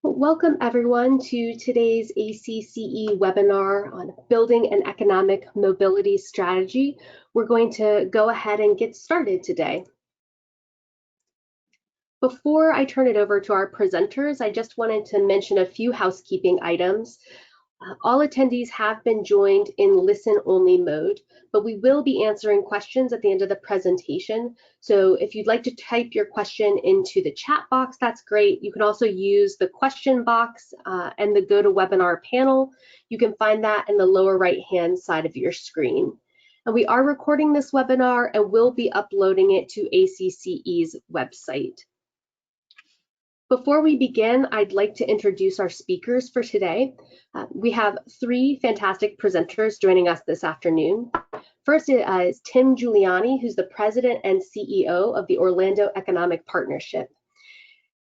Welcome everyone to today's ACCE webinar on building an economic mobility strategy. We're going to go ahead and get started today. Before I turn it over to our presenters, I just wanted to mention a few housekeeping items. All attendees have been joined in listen-only mode, but we will be answering questions at the end of the presentation. So if you'd like to type your question into the chat box, that's great. You can also use the question box and the GoToWebinar panel. You can find that in the lower right-hand side of your screen. And we are recording this webinar and will be uploading it to ACCE's website. Before we begin, I'd like to introduce our speakers for today. We have three fantastic presenters joining us this afternoon. First is Tim Giuliani, who's the president and CEO of the Orlando Economic Partnership.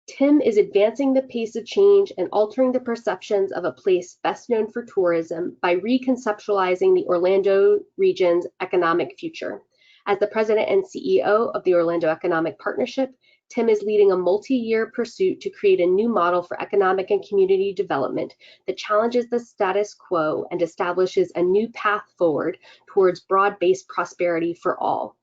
Tim is advancing the pace of change and altering the perceptions of a place best known for tourism by reconceptualizing the Orlando region's economic future. As the president and CEO of the Orlando Economic Partnership, Tim is leading a multi-year pursuit to create a new model for economic and community development that challenges the status quo and establishes a new path forward towards broad-based prosperity for all.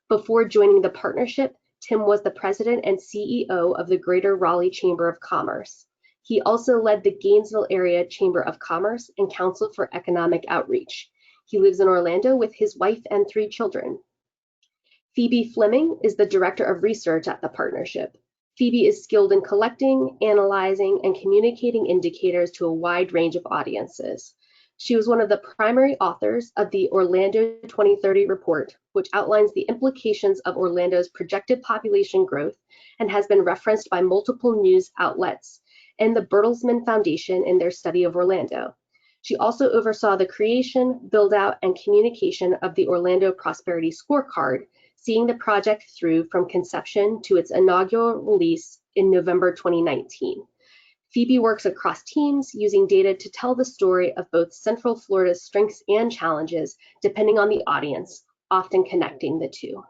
Before joining the partnership, Tim was the president and CEO of the Greater Raleigh Chamber of Commerce. He also led the Gainesville Area Chamber of Commerce and Council for Economic Outreach. He lives in Orlando with his wife and 3 children. Phoebe Fleming is the Director of Research at the partnership. Phoebe is skilled in collecting, analyzing, and communicating indicators to a wide range of audiences. She was one of the primary authors of the Orlando 2030 report, which outlines the implications of Orlando's projected population growth and has been referenced by multiple news outlets and the Bertelsmann Foundation in their study of Orlando. She also oversaw the creation, build-out, and communication of the Orlando Prosperity Scorecard, seeing the project through from conception to its inaugural release in November 2019. Phoebe works across teams using data to tell the story of both Central Florida's strengths and challenges, depending on the audience, often connecting the two.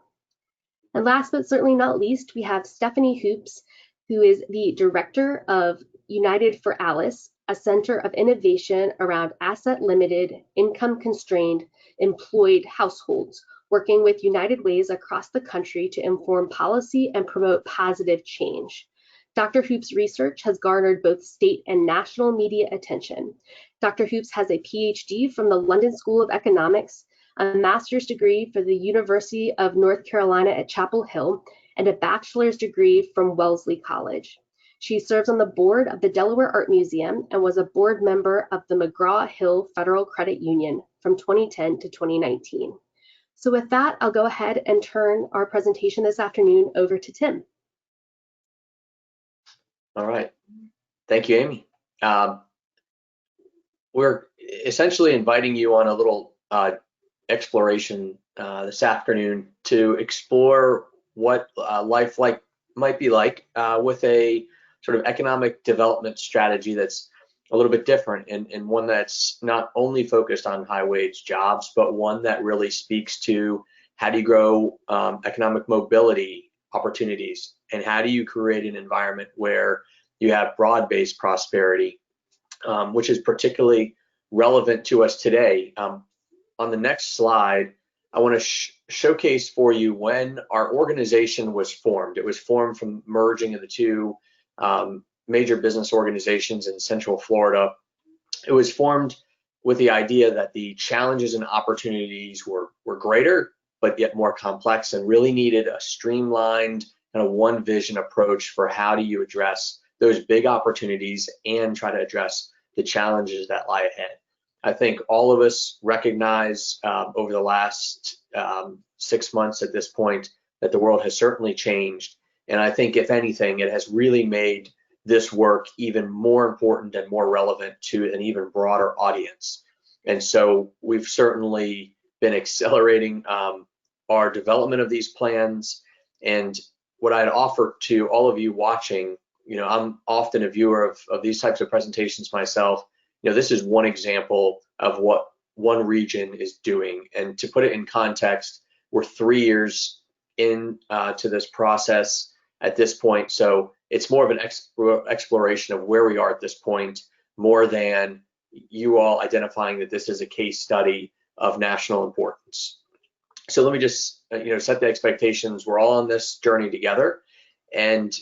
And last but certainly not least, we have Stephanie Hoops, who is the director of United for Alice, a center of innovation around asset-limited, income-constrained, employed households, working with United Ways across the country to inform policy and promote positive change. Dr. Hoops' research has garnered both state and national media attention. Dr. Hoops has a PhD from the London School of Economics, a master's degree from the University of North Carolina at Chapel Hill, and a bachelor's degree from Wellesley College. She serves on the board of the Delaware Art Museum and was a board member of the McGraw-Hill Federal Credit Union from 2010 to 2019. So with that, I'll go ahead and turn our presentation this afternoon over to Tim. All right. Thank you, Amy. We're essentially inviting you on a little exploration this afternoon to explore what life might be like with a sort of economic development strategy that's a little bit different and one that's not only focused on high wage jobs, but one that really speaks to how do you grow economic mobility opportunities and how do you create an environment where you have broad-based prosperity, which is particularly relevant to us today. On the next slide, I want to showcase for you when our organization was formed. It was formed from merging of the two major business organizations in Central Florida. It was formed with the idea that the challenges and opportunities were greater, but yet more complex and really needed a streamlined kind of one vision approach for how do you address those big opportunities and try to address the challenges that lie ahead. I think all of us recognize over the last 6 months at this point that the world has certainly changed. And I think if anything, it has really made this work even more important and more relevant to an even broader audience. And so we've certainly been accelerating our development of these plans. And what I'd offer to all of you watching, I'm often a viewer of these types of presentations myself. This is one example of what one region is doing. And to put it in context, we're 3 years in to this process at this point. So it's more of an exploration of where we are at this point, more than you all identifying that this is a case study of national importance. So let me just set the expectations. We're all on this journey together, and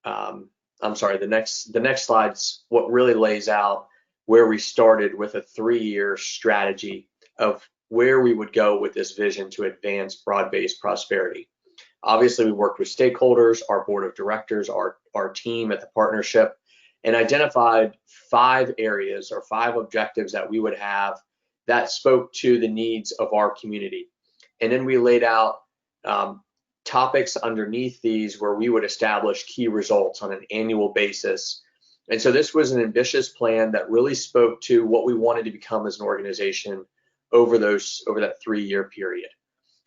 I'm sorry, the next slide's what really lays out where we started with a 3-year strategy of where we would go with this vision to advance broad-based prosperity. Obviously, we worked with stakeholders, our board of directors, our team at the partnership, and identified 5 areas or 5 objectives that we would have that spoke to the needs of our community. And then we laid out topics underneath these where we would establish key results on an annual basis. And so this was an ambitious plan that really spoke to what we wanted to become as an organization over that 3-year period.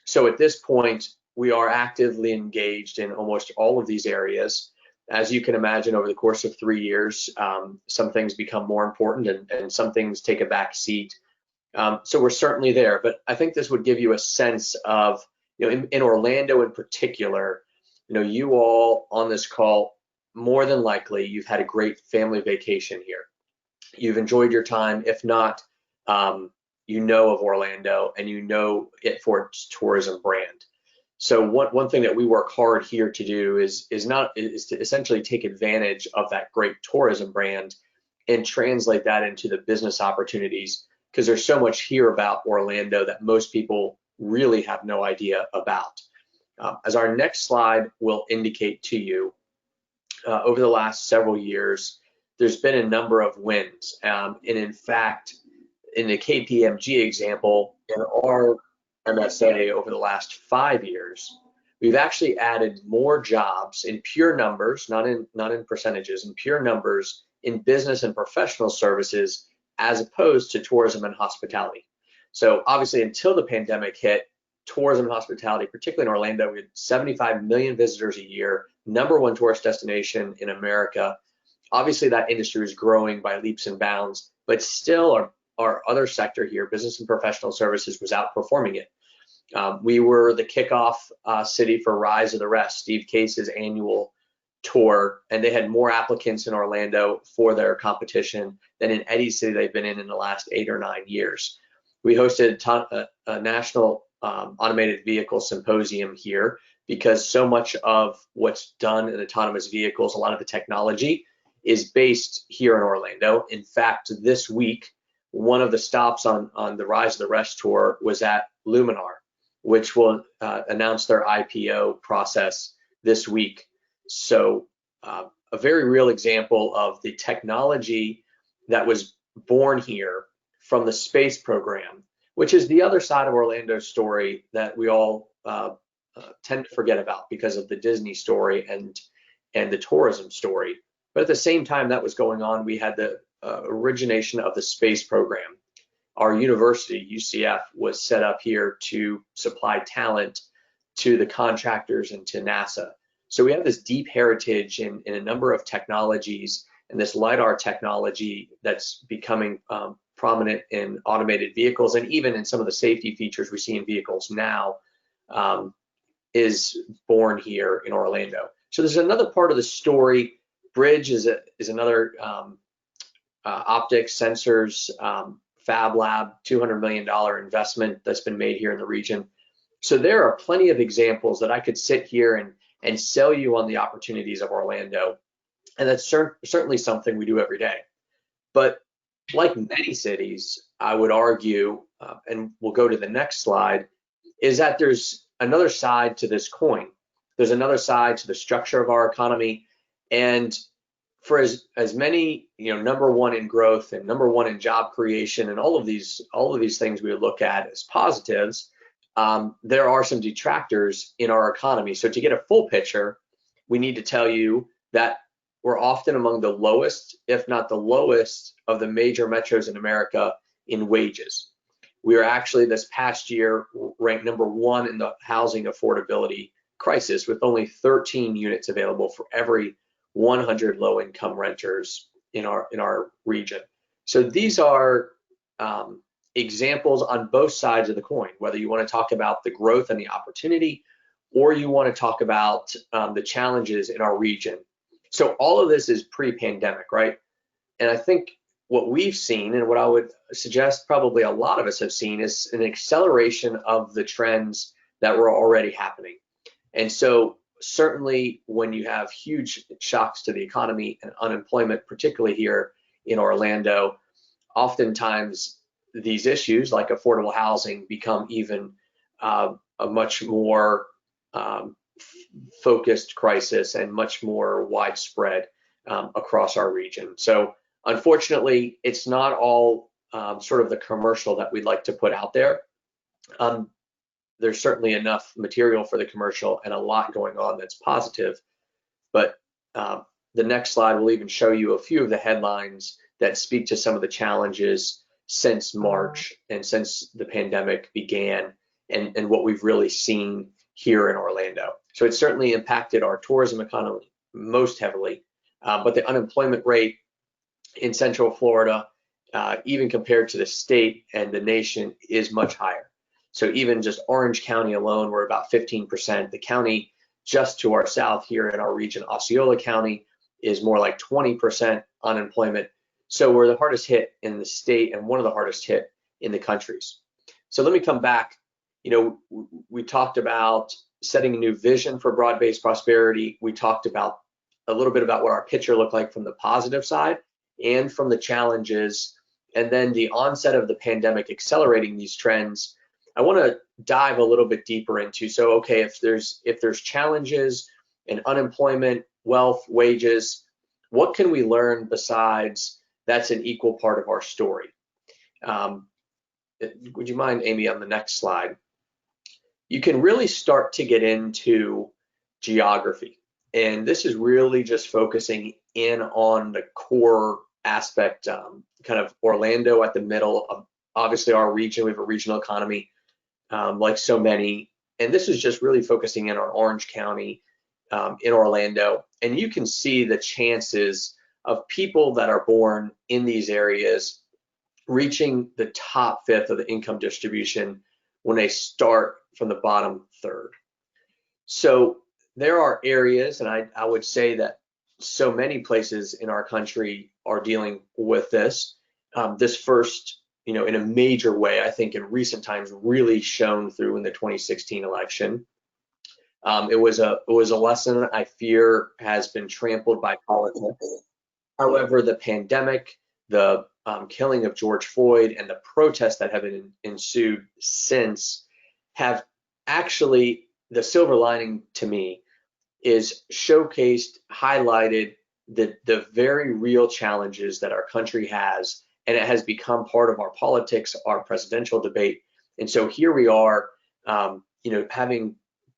So at this point, we are actively engaged in almost all of these areas. As you can imagine, over the course of 3 years, some things become more important and some things take a back seat. So we're certainly there, but I think this would give you a sense of, in Orlando in particular, you all on this call, more than likely, you've had a great family vacation here. You've enjoyed your time. If not, you know of Orlando and you know it for its tourism brand. So one thing that we work hard here to do is to essentially take advantage of that great tourism brand and translate that into the business opportunities, because there's so much here about Orlando that most people really have no idea about. As our next slide will indicate to you, over the last several years, there's been a number of wins. And in fact, in the KPMG example, in our MSA over the last 5 years, we've actually added more jobs in pure numbers, not in percentages, in pure numbers in business and professional services as opposed to tourism and hospitality. So obviously, until the pandemic hit, tourism and hospitality, particularly in Orlando, we had 75 million visitors a year, #1 tourist destination in America. Obviously, that industry is growing by leaps and bounds, but still our other sector here, business and professional services, was outperforming it. We were the kickoff city for Rise of the Rest, Steve Case's annual tour, and they had more applicants in Orlando for their competition than in any city they've been in the last 8 or 9 years. We hosted a national automated vehicle symposium here, because so much of what's done in autonomous vehicles, a lot of the technology, is based here in Orlando. In fact, this week, one of the stops on the Rise of the Rest tour was at Luminar, which will announce their IPO process this week. So a very real example of the technology that was born here from the space program, which is the other side of Orlando's story that we all tend to forget about because of the Disney story and the tourism story. But at the same time that was going on, we had the origination of the space program. Our university, UCF, was set up here to supply talent to the contractors and to NASA. So we have this deep heritage in a number of technologies, and this LiDAR technology that's becoming prominent in automated vehicles, and even in some of the safety features we see in vehicles now, is born here in Orlando. So there's another part of the story. Bridge is another optics, sensors, fab lab, $200 million investment that's been made here in the region. So there are plenty of examples that I could sit here and sell you on the opportunities of Orlando. And that's certainly something we do every day. But like many cities, I would argue, and we'll go to the next slide, is that there's another side to this coin. There's another side to the structure of our economy. And for as many, #1 in growth and #1 in job creation and all of these things we would look at as positives, there are some detractors in our economy. So to get a full picture, we need to tell you that we're often among the lowest, if not the lowest, of the major metros in America in wages. We are actually this past year ranked #1 in the housing affordability crisis, with only 13 units available for every 100 low-income renters in our region. So these are examples on both sides of the coin, whether you want to talk about the growth and the opportunity, or you want to talk about the challenges in our region. So all of this is pre-pandemic, right? And I think what we've seen, and what I would suggest probably a lot of us have seen, is an acceleration of the trends that were already happening. And so certainly when you have huge shocks to the economy and unemployment, particularly here in Orlando, oftentimes these issues like affordable housing become even a much more um, focused crisis and much more widespread across our region. So unfortunately, it's not all sort of the commercial that we'd like to put out there. There's certainly enough material for the commercial and a lot going on that's positive, but the next slide will even show you a few of the headlines that speak to some of the challenges since March and since the pandemic began, and what we've really seen here in Orlando. So it's certainly impacted our tourism economy most heavily, but the unemployment rate in Central Florida, even compared to the state and the nation, is much higher. So even just Orange County alone, we're about 15%. The county just to our south here in our region, Osceola County, is more like 20% unemployment. So we're the hardest hit in the state and one of the hardest hit in the countries. So let me come back. You know, we talked about setting a new vision for broad-based prosperity. We talked about a little bit about what our picture looked like from the positive side and from the challenges, and then the onset of the pandemic accelerating these trends. I want to dive a little bit deeper into, so okay, if there's challenges in unemployment, wealth, wages, what can we learn besides that's an equal part of our story? Would you mind, Amy, on the next slide? You can really start to get into geography, and this is really just focusing in on the core aspect, kind of Orlando at the middle of obviously our region. We have a regional economy, like so many, and this is just really focusing in on Orange County in Orlando, and you can see the chances of people that are born in these areas reaching the top fifth of the income distribution when they start from the bottom third. So there are areas, and I would say that so many places in our country are dealing with this. This first, you know, in a major way, I think in recent times really shone through in the 2016 election. It was a lesson I fear has been trampled by politics. However, the pandemic, the killing of George Floyd, and the protests that have ensued since have actually, the silver lining to me is showcased, highlighted the very real challenges that our country has, and it has become part of our politics, our presidential debate. And so here we are, you know, having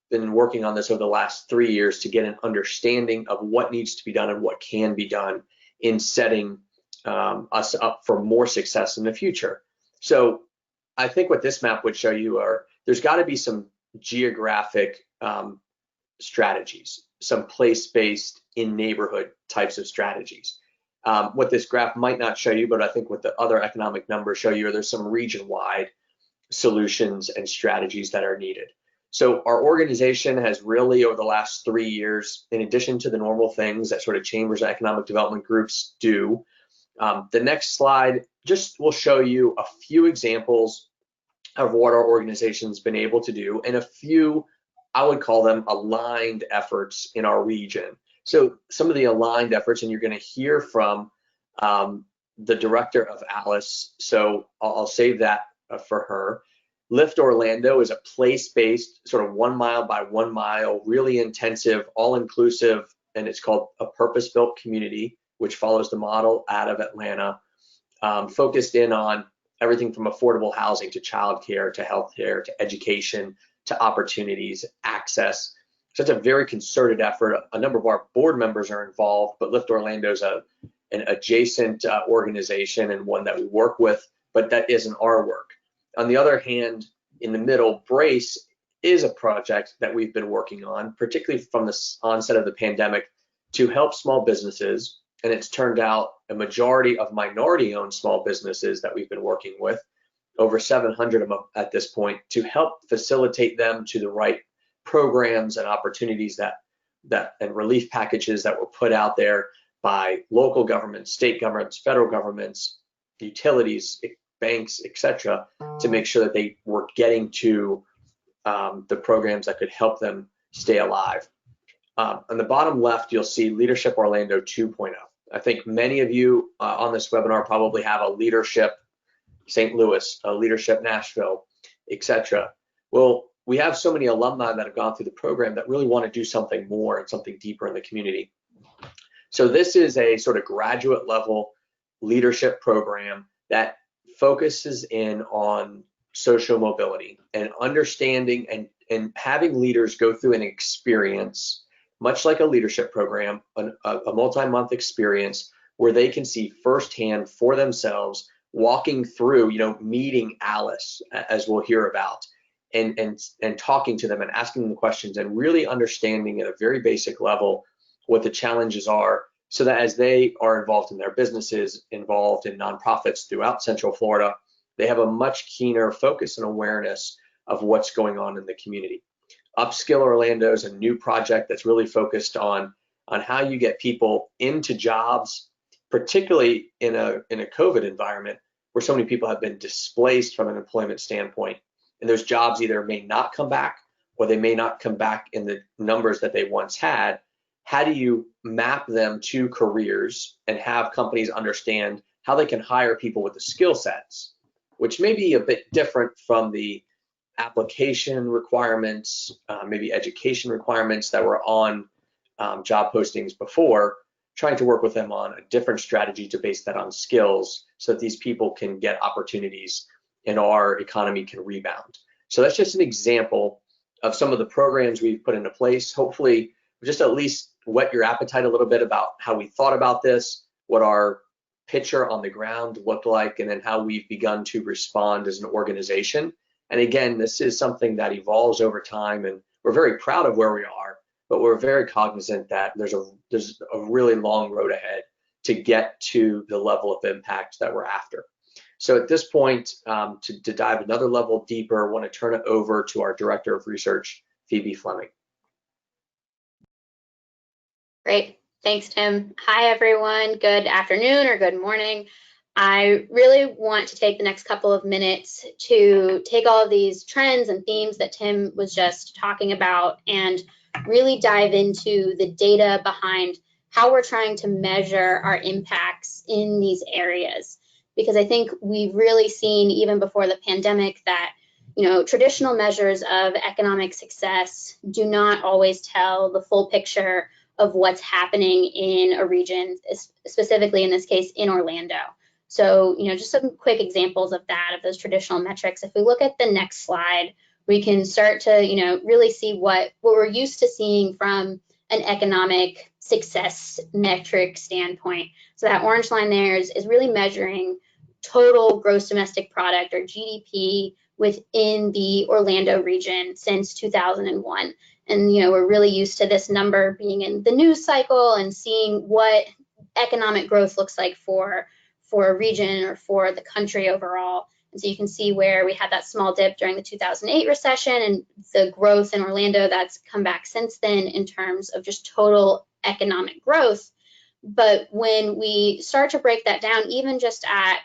been working on this over the last 3 years to get an understanding of what needs to be done and what can be done in setting us up for more success in the future. So I think what this map would show you are there's got to be some geographic strategies, some place-based in neighborhood types of strategies. What this graph might not show you, but I think what the other economic numbers show you are there's some region-wide solutions and strategies that are needed. So our organization has really, over the last 3 years, in addition to the normal things that sort of chambers of economic development groups do, the next slide just will show you a few examples of what our organization's been able to do, and a few, I would call them aligned efforts in our region. So some of the aligned efforts, and you're going to hear from the director of Alice, so I'll save that for her. Lift Orlando is a place-based, sort of 1 mile by 1 mile, really intensive, all-inclusive, and it's called a purpose-built community, which follows the model out of Atlanta, focused in on everything from affordable housing to childcare to healthcare to education to opportunities, access. So it's a very concerted effort. A number of our board members are involved, but Lift Orlando is an adjacent organization and one that we work with, but that isn't our work. On the other hand, in the middle, Brace is a project that we've been working on, particularly from the onset of the pandemic, to help small businesses. And it's turned out a majority of minority-owned small businesses that we've been working with, over 700 of them at this point, to help facilitate them to the right programs and opportunities that and relief packages that were put out there by local governments, state governments, federal governments, utilities, banks, etc., to make sure that they were getting to the programs that could help them stay alive. On the bottom left, you'll see Leadership Orlando 2.0. I think many of you on this webinar probably have a Leadership St. Louis, a Leadership Nashville, etc. Well, we have so many alumni that have gone through the program that really want to do something more and something deeper in the community. So this is a sort of graduate level leadership program that focuses in on social mobility and understanding and having leaders go through an experience, much like a leadership program, a multi-month experience where they can see firsthand for themselves, walking through, meeting Alice, as we'll hear about, and talking to them and asking them questions and really understanding at a very basic level what the challenges are, so that as they are involved in their businesses, involved in nonprofits throughout Central Florida, they have a much keener focus and awareness of what's going on in the community. Upskill Orlando is a new project that's really focused on how you get people into jobs, particularly in a COVID environment where so many people have been displaced from an employment standpoint. And those jobs either may not come back or they may not come back in the numbers that they once had. How do you map them to careers and have companies understand how they can hire people with the skill sets, which may be a bit different from the application requirements, maybe education requirements that were on job postings before, trying to work with them on a different strategy to base that on skills so that these people can get opportunities and our economy can rebound. So that's just an example of some of the programs we've put into place. Hopefully, just at least whet your appetite a little bit about how we thought about this, what our picture on the ground looked like, and then how we've begun to respond as an organization. And again, this is something that evolves over time, and we're very proud of where we are, but we're very cognizant that there's a really long road ahead to get to the level of impact that we're after. So at this point, to dive another level deeper, I want to turn it over to our Director of Research, Phoebe Fleming. Great, thanks, Tim. Hi, everyone. Good afternoon or good morning. I really want to take the next couple of minutes to take all of these trends and themes that Tim was just talking about and really dive into the data behind how we're trying to measure our impacts in these areas. Because I think we've really seen, even before the pandemic, that traditional measures of economic success do not always tell the full picture of what's happening in a region, specifically in this case in Orlando. So, just some quick examples of that, of those traditional metrics. If we look at the next slide, we can start to, really see what we're used to seeing from an economic success metric standpoint. So that orange line there is really measuring total gross domestic product, or GDP, within the Orlando region since 2001. And we're really used to this number being in the news cycle and seeing what economic growth looks like for a region or for the country overall. And so you can see where we had that small dip during the 2008 recession, and the growth in Orlando that's come back since then in terms of just total economic growth. But when we start to break that down, even just at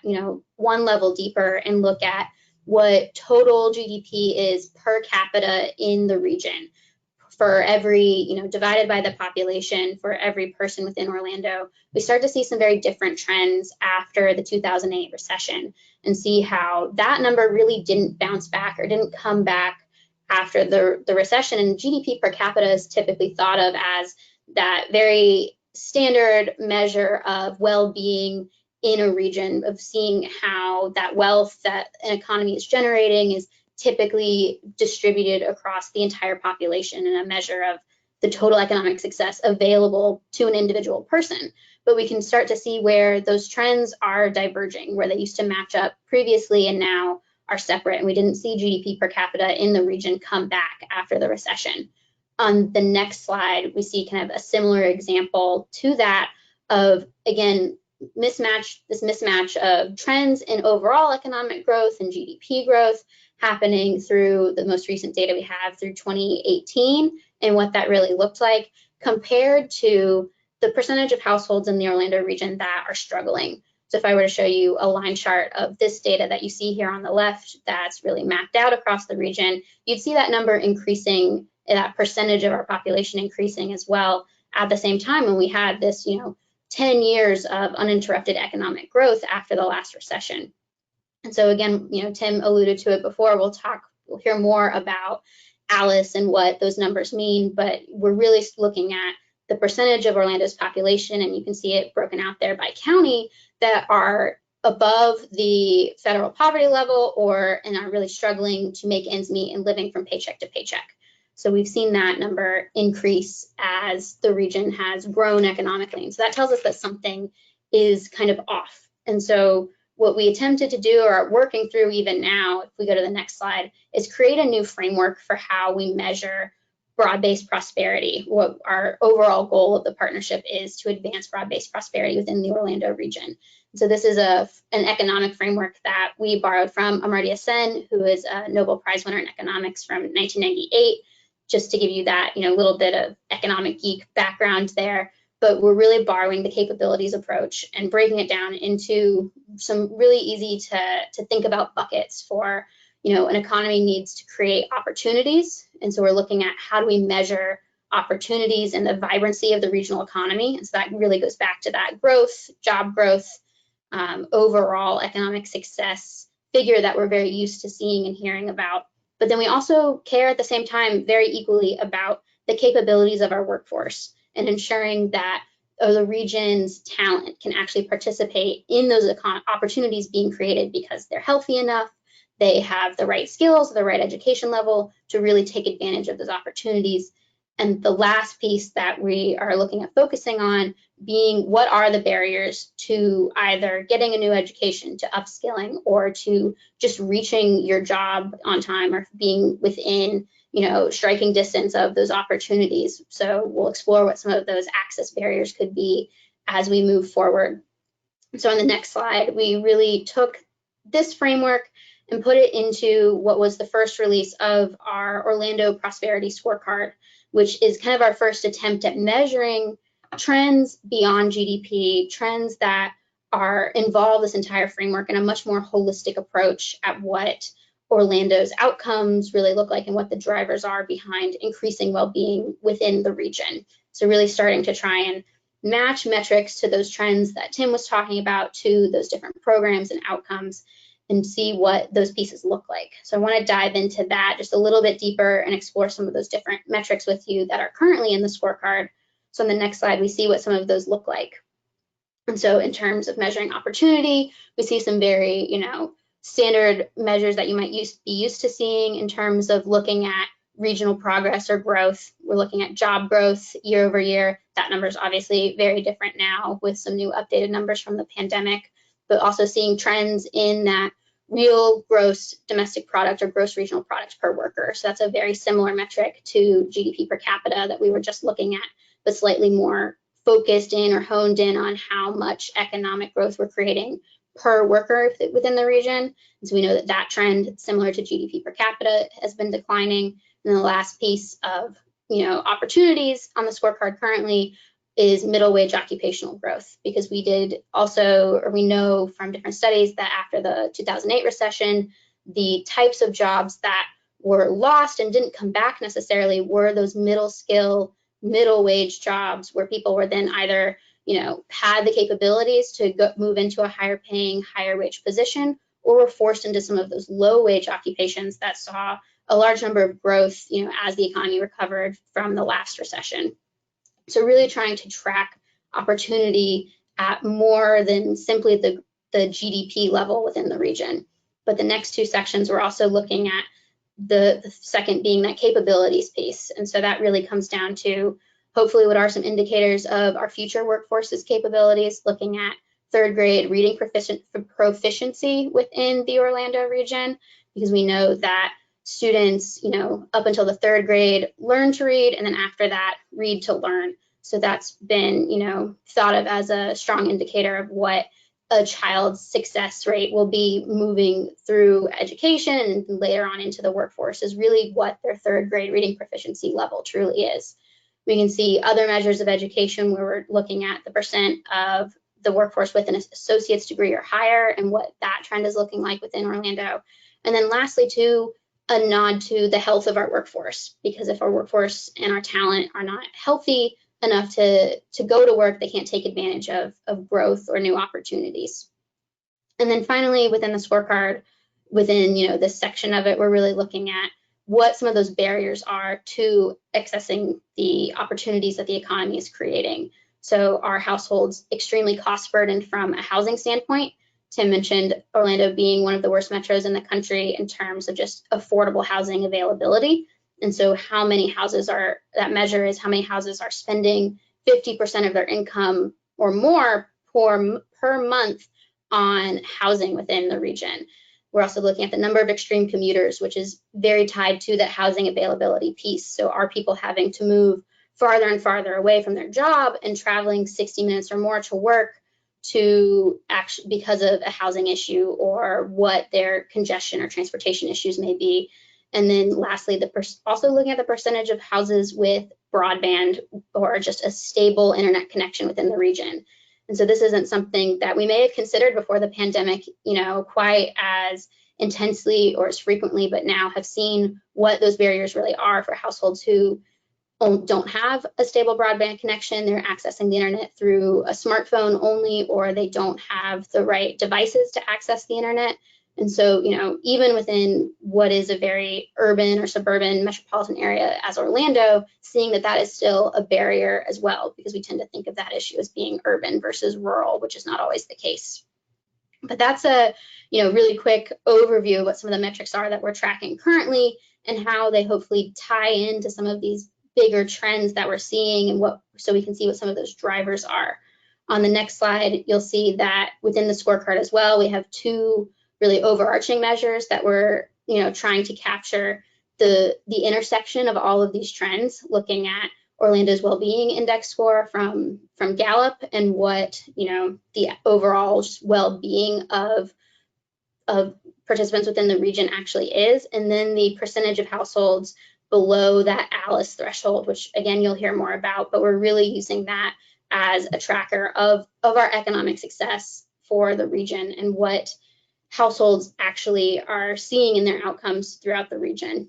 one level deeper, and look at what total GDP is per capita in the region, for every, divided by the population for every person within Orlando, we start to see some very different trends after the 2008 recession, and see how that number really didn't bounce back or didn't come back after the recession. And GDP per capita is typically thought of as that very standard measure of well-being in a region, of seeing how that wealth that an economy is generating is typically distributed across the entire population, and a measure of the total economic success available to an individual person. But we can start to see where those trends are diverging, where they used to match up previously and now are separate. And we didn't see GDP per capita in the region come back after the recession. On the next slide, we see kind of a similar example to that of, again, this mismatch of trends in overall economic growth and GDP growth happening through the most recent data we have through 2018, and what that really looked like, compared to the percentage of households in the Orlando region that are struggling. So if I were to show you a line chart of this data that you see here on the left that's really mapped out across the region, you'd see that number increasing, that percentage of our population increasing as well at the same time when we had this, 10 years of uninterrupted economic growth after the last recession. And so again, Tim alluded to it before, we'll hear more about Alice and what those numbers mean, but we're really looking at the percentage of Orlando's population, and you can see it broken out there by county, that are above the federal poverty level and are really struggling to make ends meet and living from paycheck to paycheck. So we've seen that number increase as the region has grown economically. And so that tells us that something is kind of off. And so what we attempted to do, or are working through even now, if we go to the next slide, is create a new framework for how we measure broad-based prosperity. What our overall goal of the partnership is to advance broad-based prosperity within the Orlando region. So this is an economic framework that we borrowed from Amartya Sen, who is a Nobel Prize winner in economics from 1998, just to give you that little bit of economic geek background there. But we're really borrowing the capabilities approach and breaking it down into some really easy to think about buckets for, an economy needs to create opportunities. And so we're looking at how do we measure opportunities and the vibrancy of the regional economy. And so that really goes back to that growth, job growth, overall economic success figure that we're very used to seeing and hearing about. But then we also care at the same time very equally about the capabilities of our workforce and ensuring that the region's talent can actually participate in those opportunities being created because they're healthy enough, they have the right skills, the right education level to really take advantage of those opportunities. And the last piece that we are looking at focusing on being what are the barriers to either getting a new education, to upskilling, or to just reaching your job on time or being within striking distance of those opportunities. So we'll explore what some of those access barriers could be as we move forward. So on the next slide, we really took this framework and put it into what was the first release of our Orlando Prosperity Scorecard, which is kind of our first attempt at measuring trends beyond GDP, trends that involve this entire framework in a much more holistic approach at what Orlando's outcomes really look like and what the drivers are behind increasing well-being within the region. So really starting to try and match metrics to those trends that Tim was talking about, to those different programs and outcomes, and see what those pieces look like. So I want to dive into that just a little bit deeper and explore some of those different metrics with you that are currently in the scorecard. So on the next slide, we see what some of those look like. And so in terms of measuring opportunity, we see some very, standard measures that you might be used to seeing in terms of looking at regional progress or growth. We're looking at job growth year over year. That number is obviously very different now with some new updated numbers from the pandemic, but also seeing trends in that real gross domestic product or gross regional product per worker. So that's a very similar metric to GDP per capita that we were just looking at, but slightly more focused in or honed in on how much economic growth we're creating per worker within the region. And so we know that that trend, similar to GDP per capita, has been declining. And the last piece of opportunities on the scorecard currently is middle wage occupational growth, because we know from different studies that after the 2008 recession, the types of jobs that were lost and didn't come back necessarily were those middle skill, middle wage jobs where people were then either had the capabilities to move into a higher paying, higher wage position, or were forced into some of those low wage occupations that saw a large number of growth, as the economy recovered from the last recession. So really trying to track opportunity at more than simply the GDP level within the region. But the next two sections, we're also looking at the second being that capabilities piece. And so that really comes down to hopefully what are some indicators of our future workforce's capabilities, looking at third grade reading proficiency within the Orlando region, because we know that students, up until the third grade learn to read, and then after that read to learn. So that's been, thought of as a strong indicator of what a child's success rate will be moving through education and later on into the workforce, is really what their third grade reading proficiency level truly is. We can see other measures of education where we're looking at the percent of the workforce with an associate's degree or higher and what that trend is looking like within Orlando. And then lastly, too, a nod to the health of our workforce, because if our workforce and our talent are not healthy enough to go to work, they can't take advantage of growth or new opportunities. And then finally, within the scorecard, within this section of it, we're really looking at what some of those barriers are to accessing the opportunities that the economy is creating. So are households extremely cost burdened from a housing standpoint? Tim mentioned Orlando being one of the worst metros in the country in terms of just affordable housing availability. And so how many houses are, that measure is how many houses are spending 50% of their income or more per month on housing within the region. We're also looking at the number of extreme commuters, which is very tied to that housing availability piece. So are people having to move farther and farther away from their job and traveling 60 minutes or more to work because of a housing issue or what their congestion or transportation issues may be? And then lastly, also looking at the percentage of houses with broadband or just a stable internet connection within the region. And so this isn't something that we may have considered before the pandemic, quite as intensely or as frequently, but now have seen what those barriers really are for households who don't have a stable broadband connection. They're accessing the internet through a smartphone only, or they don't have the right devices to access the internet. And so, even within what is a very urban or suburban metropolitan area as Orlando, seeing that is still a barrier as well, because we tend to think of that issue as being urban versus rural, which is not always the case. But that's a, really quick overview of what some of the metrics are that we're tracking currently and how they hopefully tie into some of these bigger trends that we're seeing and so we can see what some of those drivers are. On the next slide, you'll see that within the scorecard as well, we have two really overarching measures that we're trying to capture the intersection of all of these trends, looking at Orlando's well-being index score from Gallup and what the overall well-being of participants within the region actually is, and then the percentage of households below that ALICE threshold, which again you'll hear more about, but we're really using that as a tracker of our economic success for the region and what households actually are seeing in their outcomes throughout the region.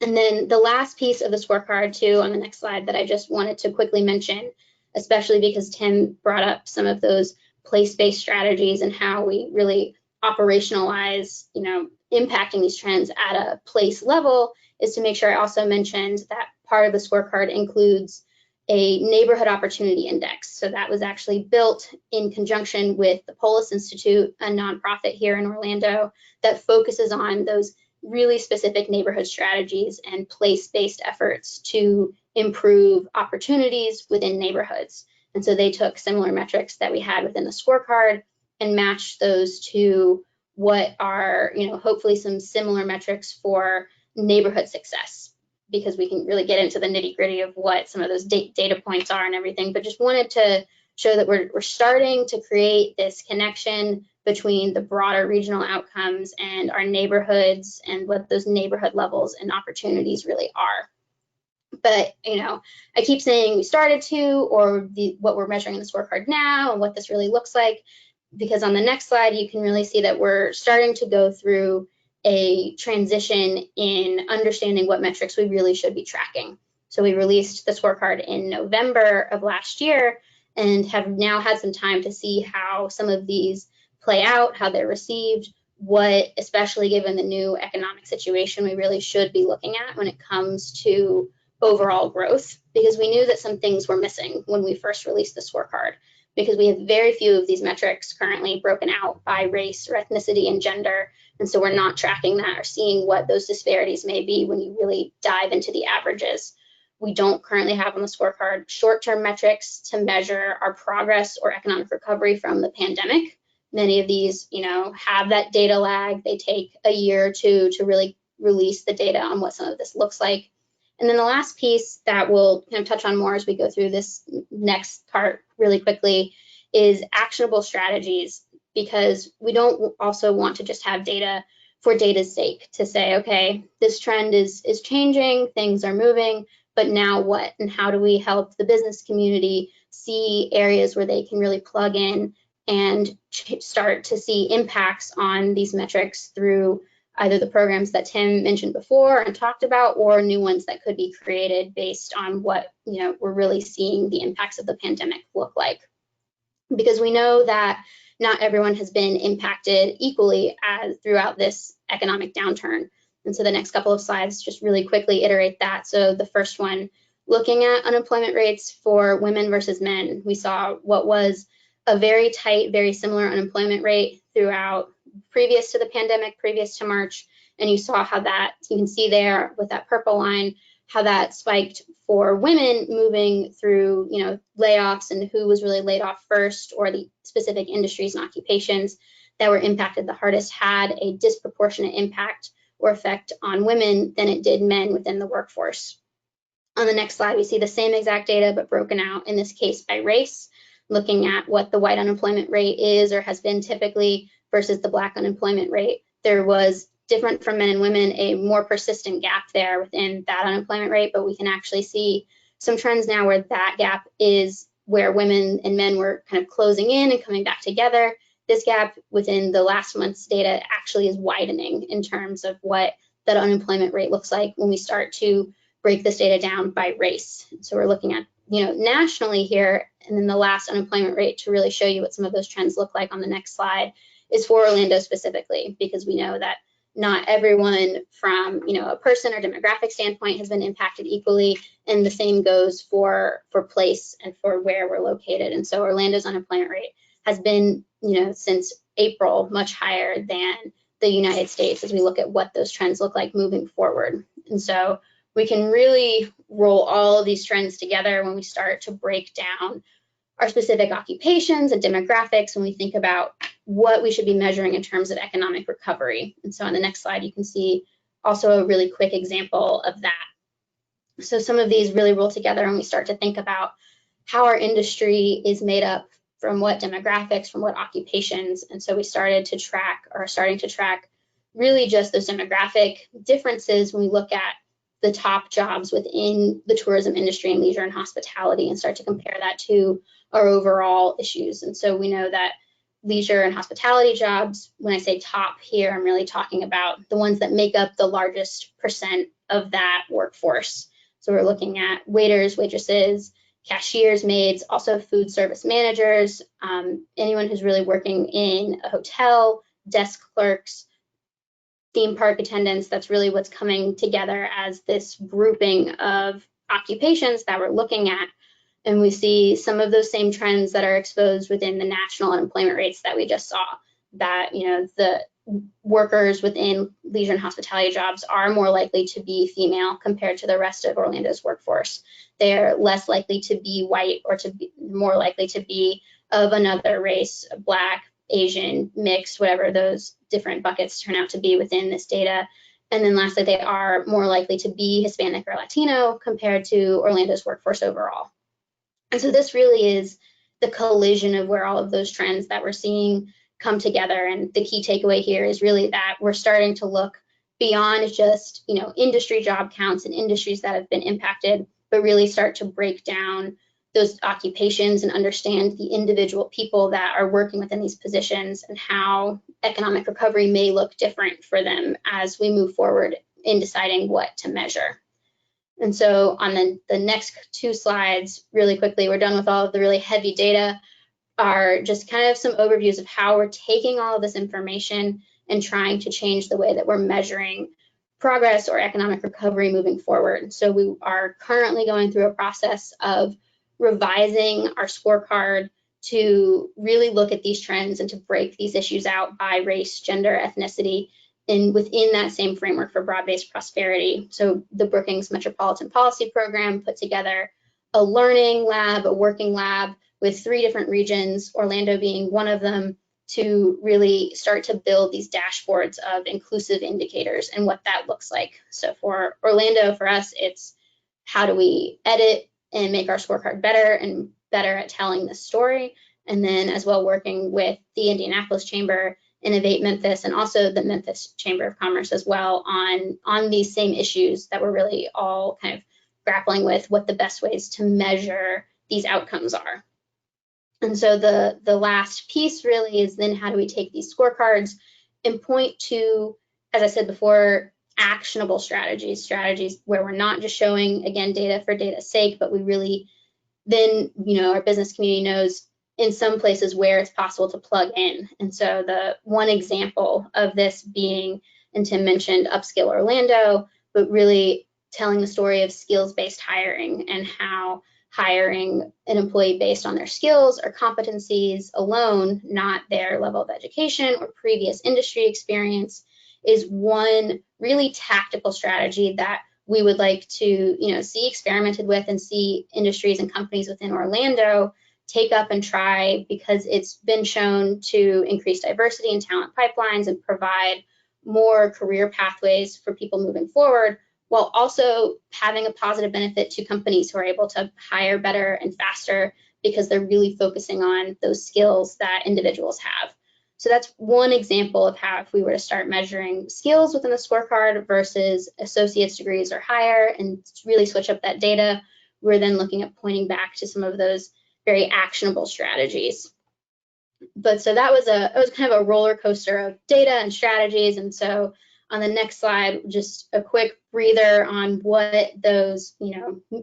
And then the last piece of the scorecard too on the next slide that I just wanted to quickly mention, especially because Tim brought up some of those place-based strategies and how we really operationalize, impacting these trends at a place level, is to make sure I also mentioned that part of the scorecard includes a neighborhood opportunity index. So that was actually built in conjunction with the Polis Institute, a nonprofit here in Orlando that focuses on those really specific neighborhood strategies and place-based efforts to improve opportunities within neighborhoods. And so they took similar metrics that we had within the scorecard and matched those to what are, hopefully some similar metrics for neighborhood success, because we can really get into the nitty-gritty of what some of those data points are and everything, but just wanted to show that we're starting to create this connection between the broader regional outcomes and our neighborhoods and what those neighborhood levels and opportunities really are. But, I keep saying we started to, or what we're measuring in the scorecard now and what this really looks like, because on the next slide, you can really see that we're starting to go through a transition in understanding what metrics we really should be tracking. So we released the scorecard in November of last year and have now had some time to see how some of these play out, how they're received, what, especially given the new economic situation, we really should be looking at when it comes to overall growth, because we knew that some things were missing when we first released the scorecard, because we have very few of these metrics currently broken out by race or ethnicity and gender. And so we're not tracking that or seeing what those disparities may be when you really dive into the averages. We don't currently have on the scorecard short-term metrics to measure our progress or economic recovery from the pandemic. Many of these, have that data lag. They take a year or two to really release the data on what some of this looks like. And then the last piece that we'll kind of touch on more as we go through this next part really quickly is actionable strategies, because we don't also want to just have data for data's sake to say, okay, this trend is changing, things are moving, but now what? And how do we help the business community see areas where they can really plug in and start to see impacts on these metrics through either the programs that Tim mentioned before and talked about, or new ones that could be created based on what we're really seeing the impacts of the pandemic look like. Because we know that not everyone has been impacted equally throughout this economic downturn. And so the next couple of slides just really quickly iterate that. So the first one, looking at unemployment rates for women versus men, we saw what was a very tight, very similar unemployment rate throughout previous to the pandemic, previous to March. And you saw how that, you can see there with that purple line, how that spiked for women moving through, layoffs and who was really laid off first, or the specific industries and occupations that were impacted the hardest had a disproportionate impact or effect on women than it did men within the workforce. On the next slide, we see the same exact data, but broken out in this case by race, looking at what the white unemployment rate is or has been typically versus the Black unemployment rate. There was, different from men and women, a more persistent gap there within that unemployment rate, but we can actually see some trends now where that gap is where women and men were kind of closing in and coming back together. This gap within the last month's data actually is widening in terms of what that unemployment rate looks like when we start to break this data down by race. So we're looking at, nationally here, and then the last unemployment rate to really show you what some of those trends look like on the next slide is for Orlando specifically, because we know that not everyone from, a person or demographic standpoint has been impacted equally, and the same goes for place and for where we're located. And so Orlando's unemployment rate has been, since April, much higher than the United States as we look at what those trends look like moving forward. And so we can really roll all of these trends together when we start to break down our specific occupations and demographics when we think about what we should be measuring in terms of economic recovery. And so on the next slide, you can see also a really quick example of that. So some of these really roll together when we start to think about how our industry is made up, from what demographics, from what occupations. And so we starting to track really just those demographic differences when we look at the top jobs within the tourism industry and leisure and hospitality, and start to compare that to our overall issues. And so we know that leisure and hospitality jobs, when I say top here, I'm really talking about the ones that make up the largest percent of that workforce. So we're looking at waiters, waitresses, cashiers, maids, also food service managers, anyone who's really working in a hotel, desk clerks, theme park attendants. That's really what's coming together as this grouping of occupations that we're looking at. And we see some of those same trends that are exposed within the national unemployment rates that we just saw, that, the workers within leisure and hospitality jobs are more likely to be female compared to the rest of Orlando's workforce. They're less likely to be white, or to be more likely to be of another race, Black, Asian, mixed, whatever those different buckets turn out to be within this data. And then lastly, they are more likely to be Hispanic or Latino compared to Orlando's workforce overall. And so this really is the collision of where all of those trends that we're seeing come together. And the key takeaway here is really that we're starting to look beyond just, industry job counts and industries that have been impacted, but really start to break down those occupations and understand the individual people that are working within these positions and how economic recovery may look different for them as we move forward in deciding what to measure. And so on the next two slides, really quickly, we're done with all of the really heavy data, are just kind of some overviews of how we're taking all of this information and trying to change the way that we're measuring progress or economic recovery moving forward. So we are currently going through a process of revising our scorecard to really look at these trends and to break these issues out by race, gender, ethnicity, and within that same framework for broad-based prosperity. So the Brookings Metropolitan Policy Program put together a learning lab, a working lab with 3 different regions, Orlando being one of them, to really start to build these dashboards of inclusive indicators and what that looks like. So for Orlando, for us, it's how do we edit and make our scorecard better and better at telling this story. And then as well, working with the Indianapolis Chamber, Innovate Memphis, and also the Memphis Chamber of Commerce as well on these same issues that we're really all kind of grappling with what the best ways to measure these outcomes are. And so the last piece really is then how do we take these scorecards and point to, as I said before, actionable strategies where we're not just showing, again, data for data's sake, but we really then, our business community knows in some places where it's possible to plug in. And so the one example of this being, and Tim mentioned Upskill Orlando, but really telling the story of skills-based hiring and how hiring an employee based on their skills or competencies alone, not their level of education or previous industry experience, is one really tactical strategy that we would like to see experimented with and see industries and companies within Orlando take up and try, because it's been shown to increase diversity in talent pipelines and provide more career pathways for people moving forward, while also having a positive benefit to companies who are able to hire better and faster because they're really focusing on those skills that individuals have. So that's one example of how, if we were to start measuring skills within the scorecard versus associate's degrees or higher and really switch up that data, we're then looking at pointing back to some of those very actionable strategies. But so that was kind of a roller coaster of data and strategies. And so on the next slide, just a quick breather on what those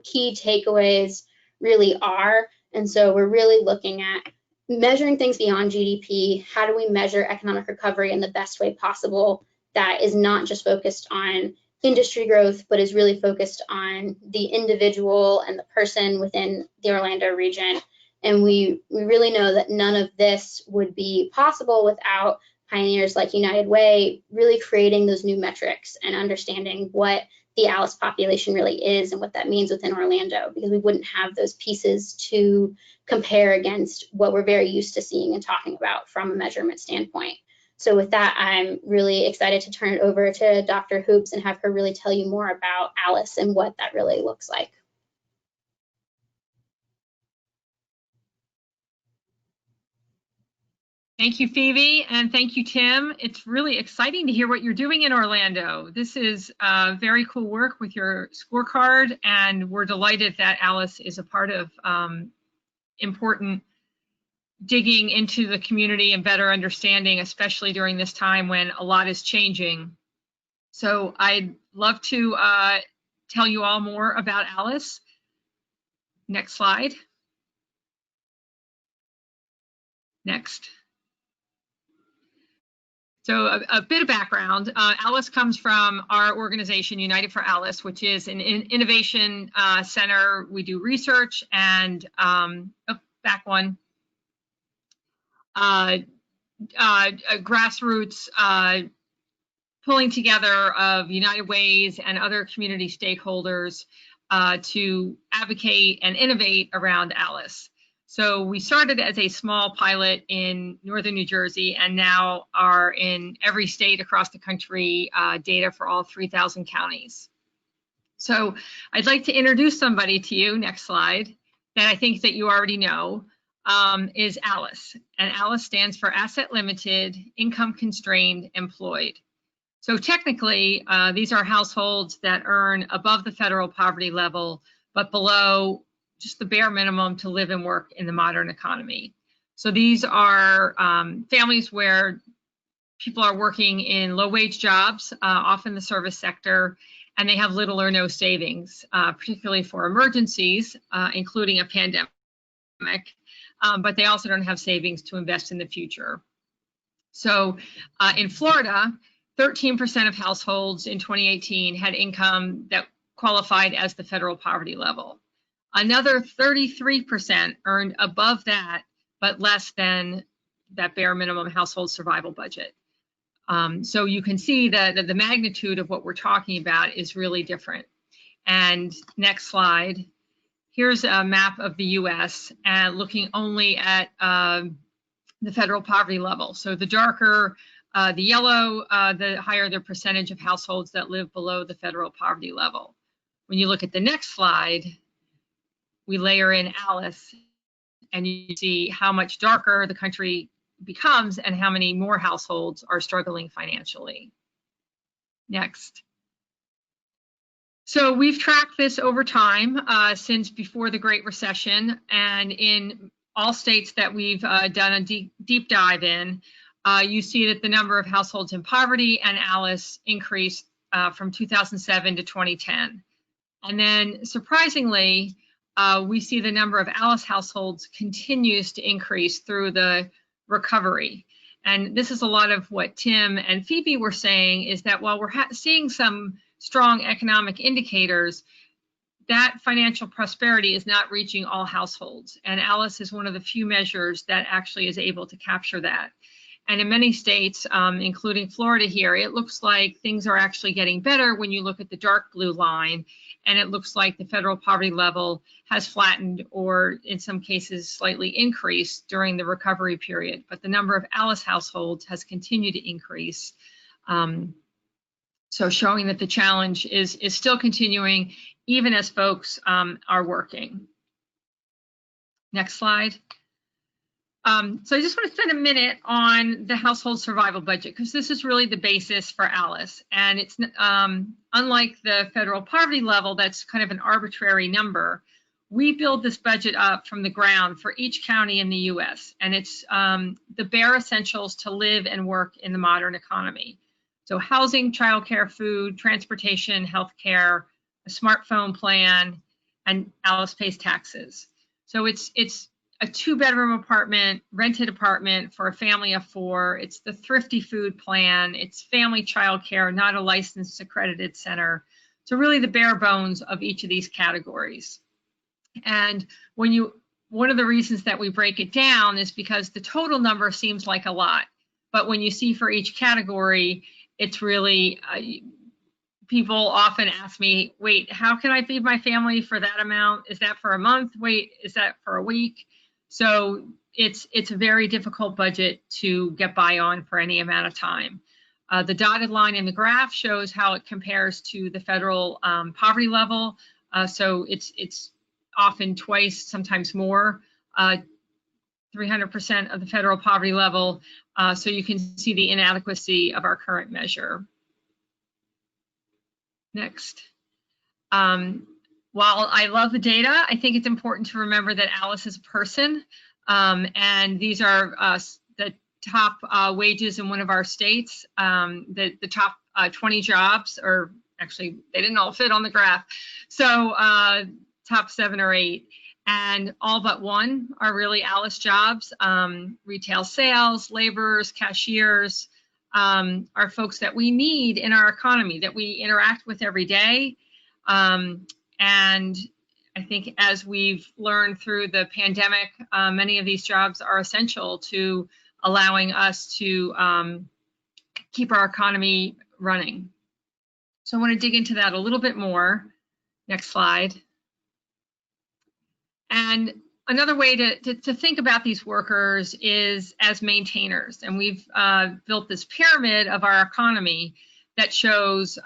key takeaways really are. And so we're really looking at measuring things beyond GDP. How do we measure economic recovery in the best way possible that is not just focused on industry growth, but is really focused on the individual and the person within the Orlando region? And we really know that none of this would be possible without pioneers like United Way really creating those new metrics and understanding what the Alice population really is and what that means within Orlando, because we wouldn't have those pieces to compare against what we're very used to seeing and talking about from a measurement standpoint. So with that, I'm really excited to turn it over to Dr. Hoops and have her really tell you more about Alice and what that really looks like. Thank you, Phoebe, and thank you, Tim. It's really exciting to hear what you're doing in Orlando. This is very cool work with your scorecard, and we're delighted that Alice is a part of important digging into the community and better understanding, especially during this time when a lot is changing. So I'd love to tell you all more about Alice. Next slide. Next. So a bit of background. Alice comes from our organization, United for Alice, which is an innovation center. We do research and, back one, grassroots pulling together of United Ways and other community stakeholders to advocate and innovate around Alice. So we started as a small pilot in northern New Jersey and now are in every state across the country, data for all 3,000 counties. So I'd like to introduce somebody to you, next slide, that I think that you already know, is Alice. And Alice stands for Asset Limited, Income Constrained, Employed. So technically, these are households that earn above the federal poverty level, but below just the bare minimum to live and work in the modern economy. So these are families where people are working in low-wage jobs, often the service sector, and they have little or no savings, particularly for emergencies, including a pandemic, but they also don't have savings to invest in the future. So in Florida, 13% of households in 2018 had income that qualified as the federal poverty level. Another 33% earned above that, but less than that bare minimum household survival budget. So you can see that the magnitude of what we're talking about is really different. And next slide. Here's a map of the US and looking only at the federal poverty level. So the darker the yellow, the higher the percentage of households that live below the federal poverty level. When you look at the next slide, we layer in Alice and you see how much darker the country becomes and how many more households are struggling financially. Next. So we've tracked this over time since before the Great Recession, and in all states that we've done a deep dive in, you see that the number of households in poverty and ALICE increased from 2007 to 2010. And then surprisingly, we see the number of ALICE households continues to increase through the recovery. And this is a lot of what Tim and Phoebe were saying, is that while we're seeing some strong economic indicators, that financial prosperity is not reaching all households. And ALICE is one of the few measures that actually is able to capture that. And in many states, including Florida here, it looks like things are actually getting better when you look at the dark blue line. And it looks like the federal poverty level has flattened, or in some cases slightly increased during the recovery period. But the number of ALICE households has continued to increase. So showing that the challenge is still continuing, even as folks are working. Next slide. So I just want to spend a minute on the household survival budget, because this is really the basis for ALICE. And it's unlike the federal poverty level, that's kind of an arbitrary number. We build this budget up from the ground for each county in the US. And it's the bare essentials to live and work in the modern economy. So housing, childcare, food, transportation, healthcare, a smartphone plan, and ALICE pays taxes. So it's a 2-bedroom apartment, rented apartment for a family of 4. It's the thrifty food plan. It's family childcare, not a licensed accredited center. So really the bare bones of each of these categories. And one of the reasons that we break it down is because the total number seems like a lot, but when you see for each category, it's really, people often ask me, wait, how can I feed my family for that amount? Is that for a month? Wait, is that for a week? So it's a very difficult budget to get by on for any amount of time. The dotted line in the graph shows how it compares to the federal poverty level. So it's often twice, sometimes more, 300% of the federal poverty level. So you can see the inadequacy of our current measure. Next. While I love the data, I think it's important to remember that ALICE is a person, and these are the top wages in one of our states. The top 20 jobs, or actually they didn't all fit on the graph, so top 7 or 8. And all but one are really ALICE jobs. Retail sales, laborers, cashiers are folks that we need in our economy, that we interact with every day. And I think as we've learned through the pandemic, many of these jobs are essential to allowing us to keep our economy running. So I want to dig into that a little bit more. Next slide. And another way to think about these workers is as maintainers. And we've built this pyramid of our economy that shows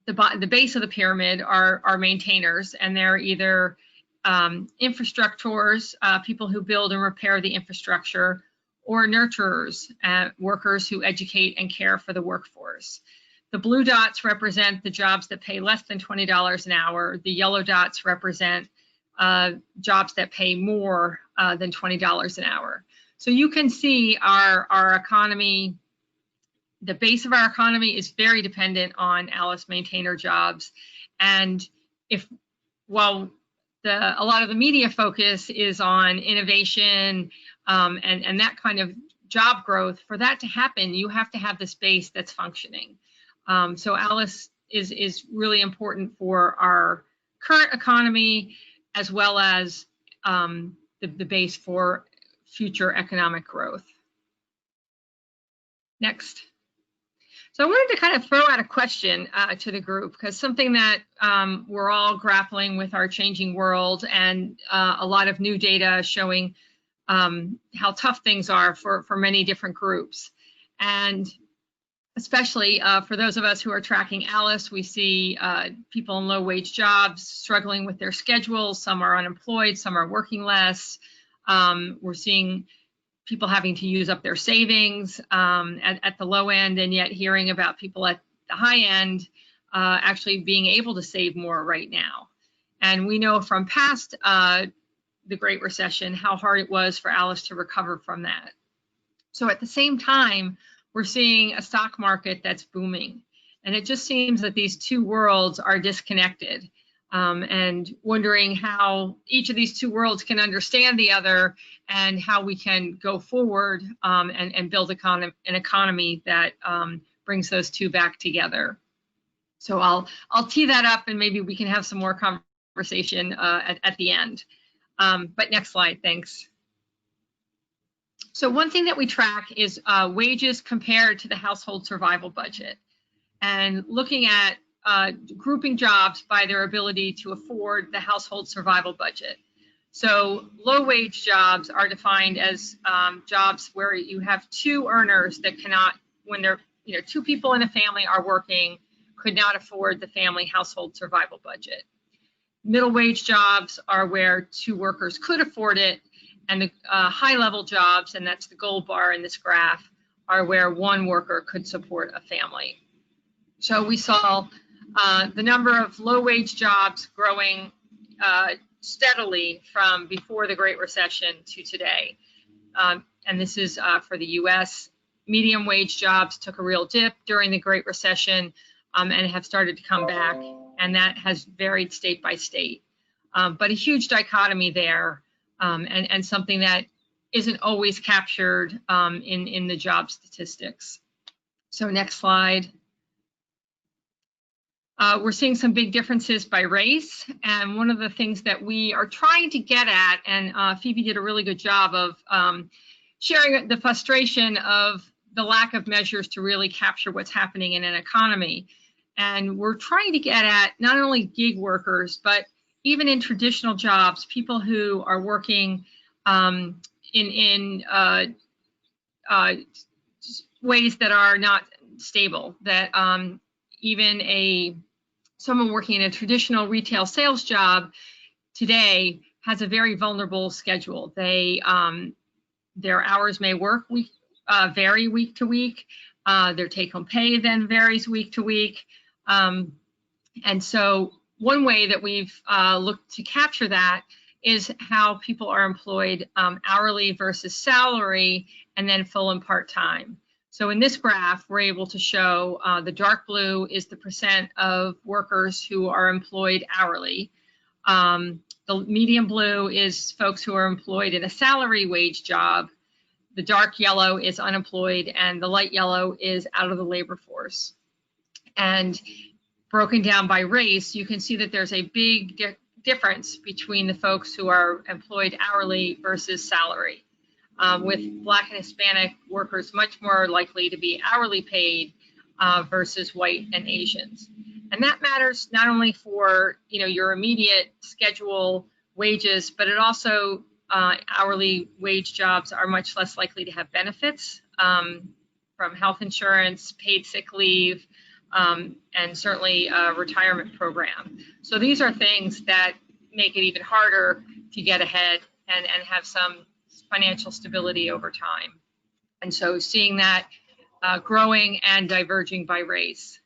the base of the pyramid are maintainers, and they're either infrastructors, people who build and repair the infrastructure, or nurturers, workers who educate and care for the workforce. The blue dots represent the jobs that pay less than $20 an hour. The yellow dots represent jobs that pay more than $20 an hour. So you can see our economy, the base of our economy is very dependent on ALICE maintainer jobs. And while a lot of the media focus is on innovation and that kind of job growth, for that to happen, you have to have this base that's functioning. So ALICE is really important for our current economy, as well as the base for future economic growth. Next. So I wanted to kind of throw out a question to the group, because something that we're all grappling with our changing world, and a lot of new data showing how tough things are for many different groups. And especially for those of us who are tracking ALICE, we see people in low wage jobs struggling with their schedules. Some are unemployed, some are working less. We're seeing people having to use up their savings at the low end, and yet hearing about people at the high end actually being able to save more right now. And we know from past the Great Recession how hard it was for Alice to recover from that. So at the same time, we're seeing a stock market that's booming. And it just seems that these two worlds are disconnected, and wondering how each of these two worlds can understand the other and how we can go forward and build an economy that brings those two back together. So I'll tee that up, and maybe we can have some more conversation at the end. But next slide, thanks. So one thing that we track is wages compared to the household survival budget, and looking at grouping jobs by their ability to afford the household survival budget. So low wage jobs are defined as jobs where you have two earners that cannot, when they're, two people in a family are working, could not afford the family household survival budget. Middle wage jobs are where two workers could afford it, and the high level jobs, and that's the gold bar in this graph, are where one worker could support a family. So we saw the number of low wage jobs growing steadily from before the Great Recession to today. And this is for the US. Medium wage jobs took a real dip during the Great Recession and have started to come back, and that has varied state by state. But a huge dichotomy there, and something that isn't always captured in the job statistics. So next slide. We're seeing some big differences by race, and one of the things that we are trying to get at, and Phoebe did a really good job of sharing the frustration of the lack of measures to really capture what's happening in an economy. And we're trying to get at not only gig workers, but even in traditional jobs, people who are working in ways that are not stable, that even someone working in a traditional retail sales job today has a very vulnerable schedule. Their hours may vary week to week. Their take-home pay then varies week to week. And so one way that we've looked to capture that is how people are employed hourly versus salary, and then full and part-time. So in this graph, we're able to show the dark blue is the percent of workers who are employed hourly. The medium blue is folks who are employed in a salary wage job. The dark yellow is unemployed, and the light yellow is out of the labor force. And broken down by race, you can see that there's a big difference between the folks who are employed hourly versus salary, with Black and Hispanic workers much more likely to be hourly paid versus white and Asians. And that matters not only for your immediate schedule wages, but it also hourly wage jobs are much less likely to have benefits from health insurance, paid sick leave, and certainly a retirement program. So these are things that make it even harder to get ahead and have some financial stability over time. And so seeing that growing and diverging by race.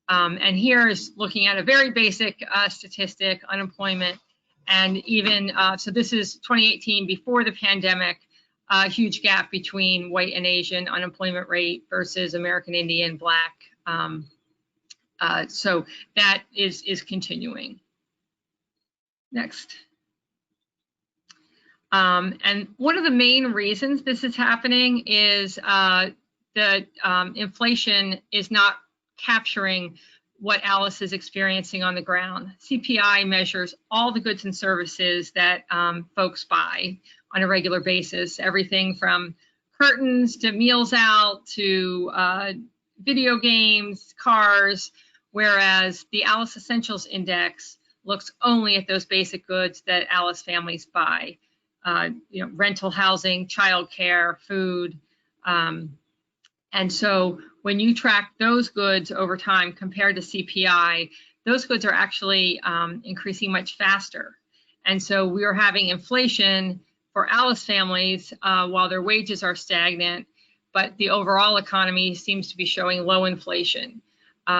And here is looking at a very basic statistic, unemployment. And even, so this is 2018 before the pandemic, a huge gap between white and Asian unemployment rate versus American Indian, Black. So that is continuing. Next. And one of the main reasons this is happening is that inflation is not capturing what Alice is experiencing on the ground. CPI measures all the goods and services that folks buy on a regular basis, everything from curtains to meals out to video games, cars, whereas the Alice Essentials Index looks only at those basic goods that Alice families buy, rental housing, childcare, food. And so when you track those goods over time compared to CPI, those goods are actually increasing much faster. And so we are having inflation for Alice families while their wages are stagnant, but the overall economy seems to be showing low inflation.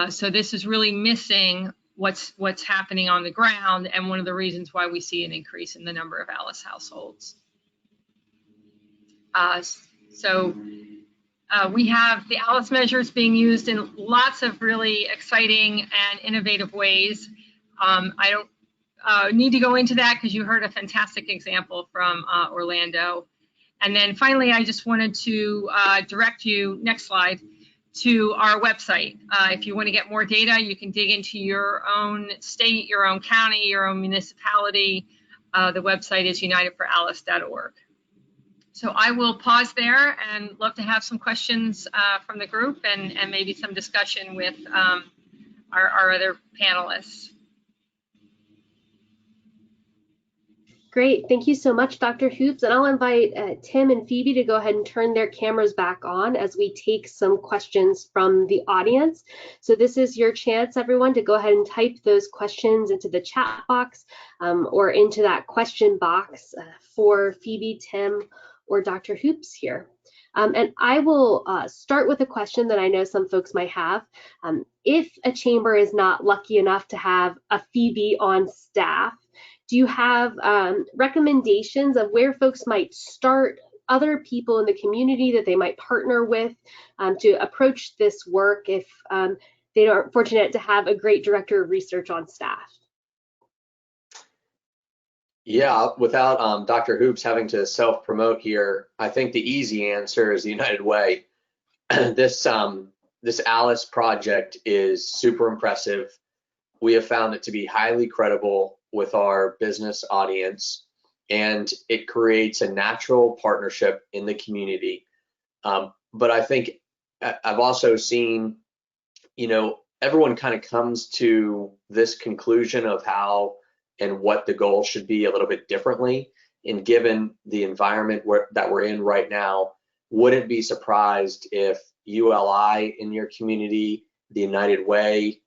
So this is really missing what's happening on the ground, and one of the reasons why we see an increase in the number of ALICE households. We have the ALICE measures being used in lots of really exciting and innovative ways. I don't need to go into that because you heard a fantastic example from Orlando. And then finally, I just wanted to direct you, next slide, to our website. If you want to get more data, you can dig into your own state, your own county, your own municipality. The website is unitedforalice.org. So I will pause there and love to have some questions from the group and maybe some discussion with our other panelists. Great, thank you so much, Dr. Hoops. And I'll invite Tim and Phoebe to go ahead and turn their cameras back on as we take some questions from the audience. So this is your chance, everyone, to go ahead and type those questions into the chat box or into that question box for Phoebe, Tim, or Dr. Hoops here. And I will start with a question that I know some folks might have. If a chamber is not lucky enough to have a Phoebe on staff, do you have recommendations of where folks might start, other people in the community that they might partner with to approach this work if they aren't fortunate to have a great director of research on staff? Yeah, without Dr. Hoops having to self-promote here, I think the easy answer is the United Way. This ALICE project is super impressive. We have found it to be highly credible with our business audience, and it creates a natural partnership in the community. But I think I've also seen, everyone kind of comes to this conclusion of how and what the goal should be a little bit differently. And given the environment that we're in right now, wouldn't be surprised if ULI in your community, the United Way,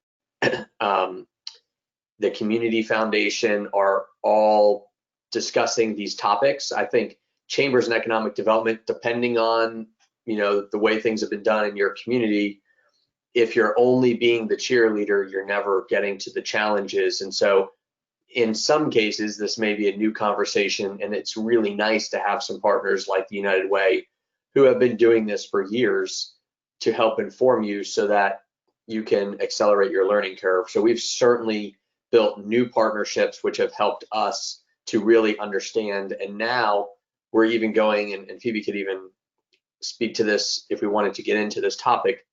the Community Foundation are all discussing these topics. I think chambers and economic development, depending on the way things have been done in your community, if you're only being the cheerleader, you're never getting to the challenges. And so in some cases, this may be a new conversation, and it's really nice to have some partners like the United Way who have been doing this for years to help inform you so that you can accelerate your learning curve. So we've certainly built new partnerships which have helped us to really understand, and now we're even going, and Phoebe could even speak to this if we wanted to get into this topic,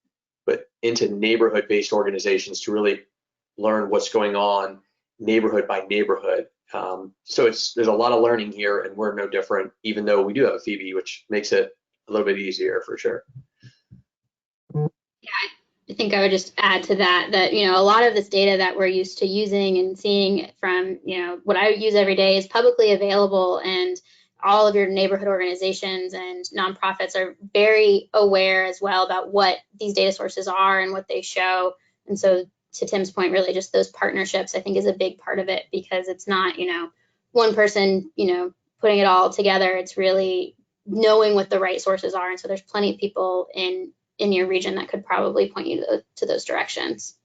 but into neighborhood-based organizations to really learn what's going on neighborhood by neighborhood. So there's a lot of learning here, and we're no different, even though we do have a Phoebe, which makes it a little bit easier for sure. Yeah, I think I would just add to that, a lot of this data that we're used to using and seeing from, what I use every day is publicly available, and all of your neighborhood organizations and nonprofits are very aware as well about what these data sources are and what they show. And so to Tim's point, really just those partnerships, I think, is a big part of it, because it's not, one person, putting it all together. It's really knowing what the right sources are. And so there's plenty of people in your region that could probably point you to those directions.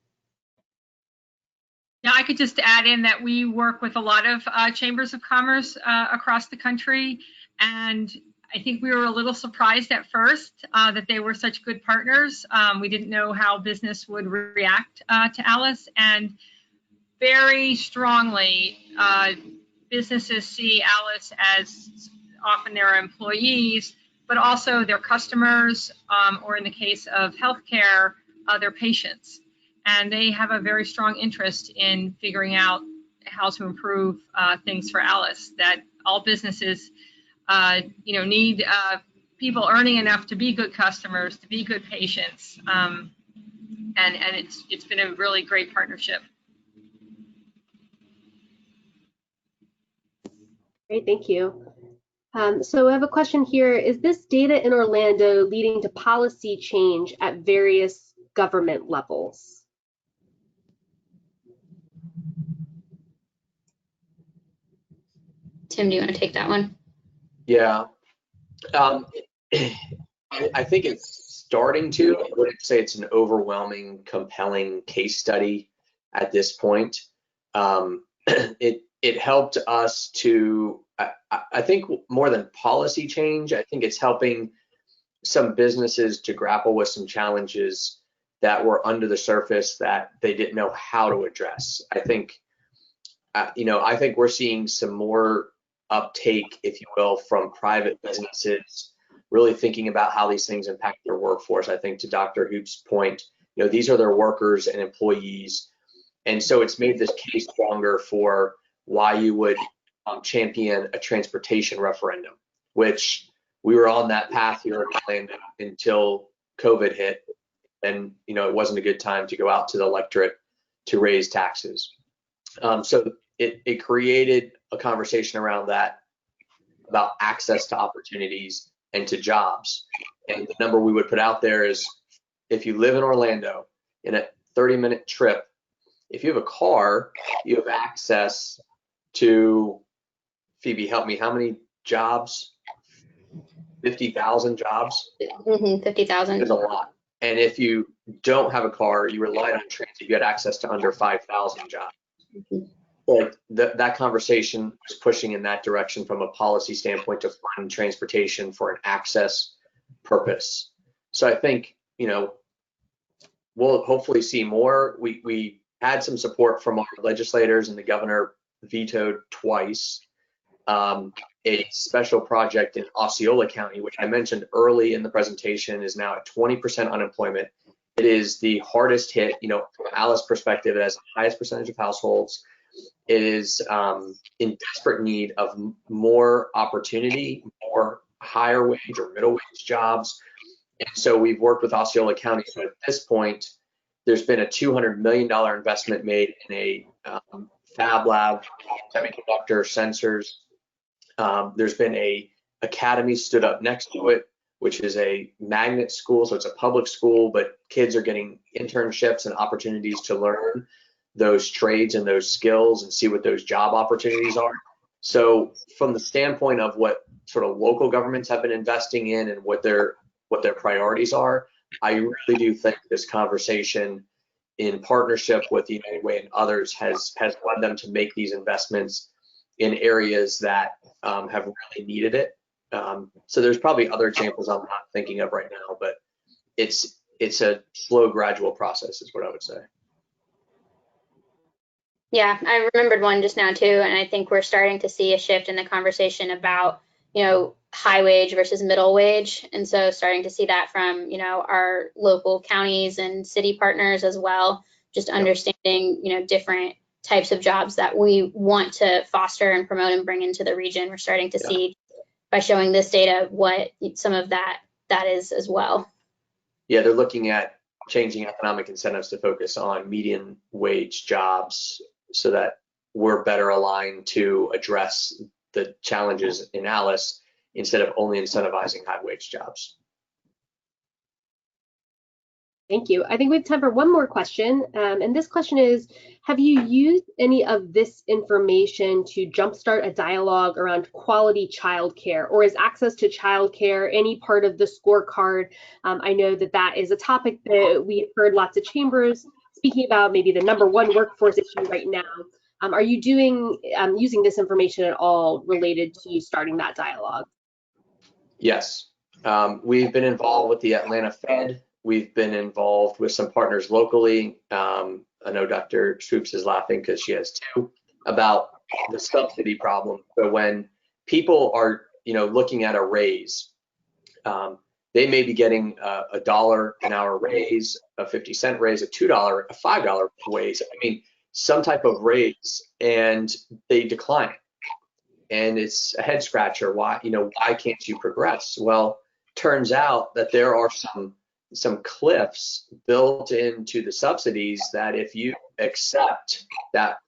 Now, I could just add in that we work with a lot of chambers of commerce across the country, and I think we were a little surprised at first that they were such good partners. We didn't know how business would react to ALICE, and very strongly, businesses see ALICE as often their employees, but also their customers, or in the case of healthcare, their patients. And they have a very strong interest in figuring out how to improve things for ALICE, that all businesses need people earning enough to be good customers, to be good patients, and it's been a really great partnership. Great, thank you. So I have a question here. Is this data in Orlando leading to policy change at various government levels? Tim, do you want to take that one? Yeah, I think it's starting to. I wouldn't say it's an overwhelming, compelling case study at this point. It helped us to, I think more than policy change, I think it's helping some businesses to grapple with some challenges that were under the surface that they didn't know how to address. I think, I think we're seeing some more uptake, if you will, from private businesses really thinking about how these things impact their workforce. I think to Dr. Hoop's point, these are their workers and employees. And so it's made this case stronger for why you would champion a transportation referendum, which we were on that path here in Orlando until COVID hit. And, it wasn't a good time to go out to the electorate to raise taxes. So it created a conversation around that, about access to opportunities and to jobs. And the number we would put out there is, if you live in Orlando, in a 30-minute trip, if you have a car, you have access to, Phoebe, help me, how many jobs? 50,000 jobs? 50,000. There's a lot. And if you don't have a car, you relied on transit, you had access to under 5,000 jobs. Like that conversation was pushing in that direction from a policy standpoint to fund transportation for an access purpose. So I think, we'll hopefully see more. We had some support from our legislators, and the governor vetoed twice a special project in Osceola County, which I mentioned early in the presentation, is now at 20% unemployment. It is the hardest hit, from Alice perspective, it has the highest percentage of households. It is in desperate need of more opportunity, more higher wage or middle wage jobs. And so we've worked with Osceola County. So at this point, there's been a $200 million investment made in a fab lab, semiconductor sensors. There's been a academy stood up next to it, which is a magnet school. So it's a public school, but kids are getting internships and opportunities to learn those trades and those skills and see what those job opportunities are. So from the standpoint of what sort of local governments have been investing in and what their priorities are, I really do think this conversation, in partnership with the United Way and others, has led them to make these investments in areas that have really needed it. So there's probably other examples I'm not thinking of right now, but it's a slow, gradual process is what I would say. Yeah, I remembered one just now too, and I think we're starting to see a shift in the conversation about, high wage versus middle wage. And so starting to see that from, our local counties and city partners as well, just understanding, different types of jobs that we want to foster and promote and bring into the region. We're starting to see, by showing this data, what some of that is as well. Yeah, they're looking at changing economic incentives to focus on median wage jobs so that we're better aligned to address the challenges in Alice instead of only incentivizing high wage jobs. Thank you. I think we have time for one more question. And this question is, have you used any of this information to jumpstart a dialogue around quality childcare, or is access to childcare any part of the scorecard? I know that is a topic that we've heard lots of chambers speaking about, maybe the #1 workforce issue right now. Are you using this information at all related to starting that dialogue? Yes. We've been involved with the Atlanta Fed. We've been involved with some partners locally. I know Dr. Swoops is laughing because she has two, about the subsidy problem. So when people are, looking at a raise, they may be getting a $1 an hour raise, a 50-cent raise, a $2, a $5 raise. I mean, some type of raise, and they decline it. And it's a head scratcher. Why can't you progress? Well, turns out that there are some cliffs built into the subsidies that if you accept that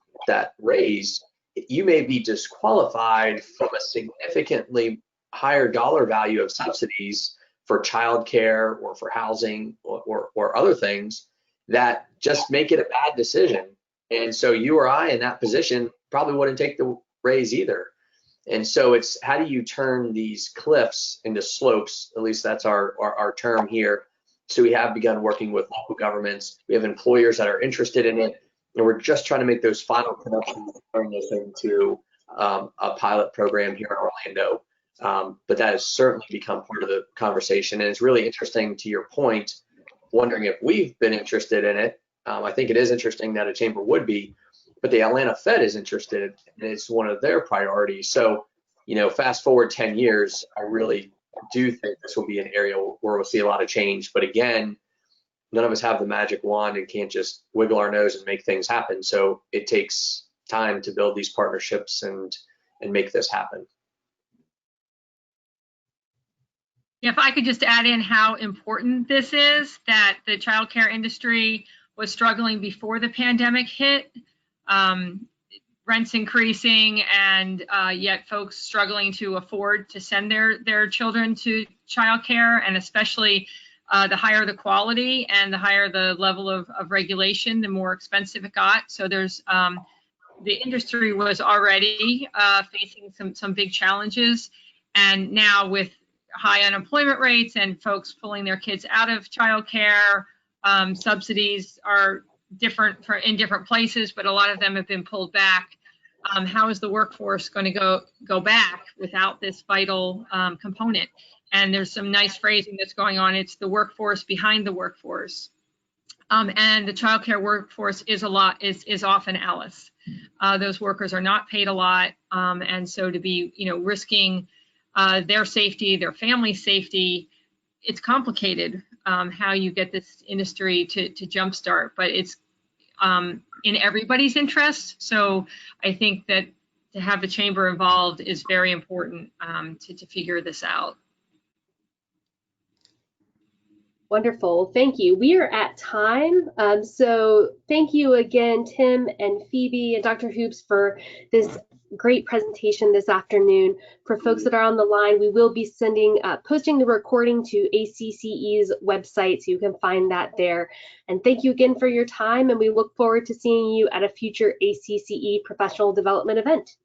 raise, you may be disqualified from a significantly higher dollar value of subsidies for childcare or for housing or other things that just make it a bad decision. And so you or I in that position probably wouldn't take the raise either. And so it's, how do you turn these cliffs into slopes? At least that's our term here. So we have begun working with local governments. We have employers that are interested in it, and we're just trying to make those final connections and turn this into a pilot program here in Orlando. But that has certainly become part of the conversation, and it's really interesting to your point, wondering if we've been interested in it. I think it is interesting that a chamber would be, but the Atlanta Fed is interested, and it's one of their priorities. So, fast forward 10 years, I really do think this will be an area where we'll see a lot of change. But again, none of us have the magic wand and can't just wiggle our nose and make things happen. So it takes time to build these partnerships and make this happen. If I could just add in how important this is, that the childcare industry was struggling before the pandemic hit, rents increasing, and yet folks struggling to afford to send their children to childcare, and especially the higher the quality and the higher the level of regulation, the more expensive it got. So there's the industry was already facing some big challenges, and now with high unemployment rates and folks pulling their kids out of childcare, subsidies are different in different places, but a lot of them have been pulled back. How is the workforce going to go back without this vital component? And there's some nice phrasing that's going on. It's the workforce behind the workforce. And the childcare workforce is often Alice. Those workers are not paid a lot, and so to be risking their safety, their family's safety, it's complicated how you get this industry to jumpstart, but it's in everybody's interest. So I think that to have the chamber involved is very important to figure this out. Wonderful, thank you. We are at time, so thank you again, Tim and Phoebe and Dr. Hoops, for this great presentation this afternoon. For folks that are on the line, we will be posting the recording to ACCE's website, so you can find that there. And thank you again for your time, and we look forward to seeing you at a future ACCE professional development event.